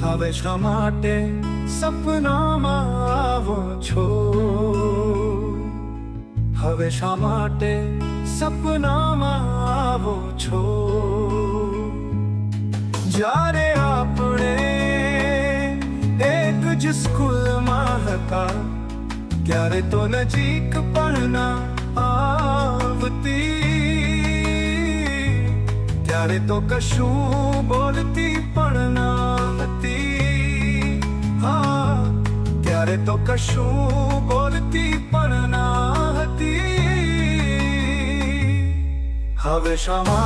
હવે શા માટે સપનામાં આવો છો? હવે શા માટે સપનામાં આવો છો? જ્યારે આપણે એક જ સ્કૂલમાં હતા, ત્યારે તો નજીક પણ ના આવતી, ત્યારે તો કશું બોલતી પણ ના હતી. હા, ત્યારે તો કશું બોલતી પણ ના હતી. હવે શા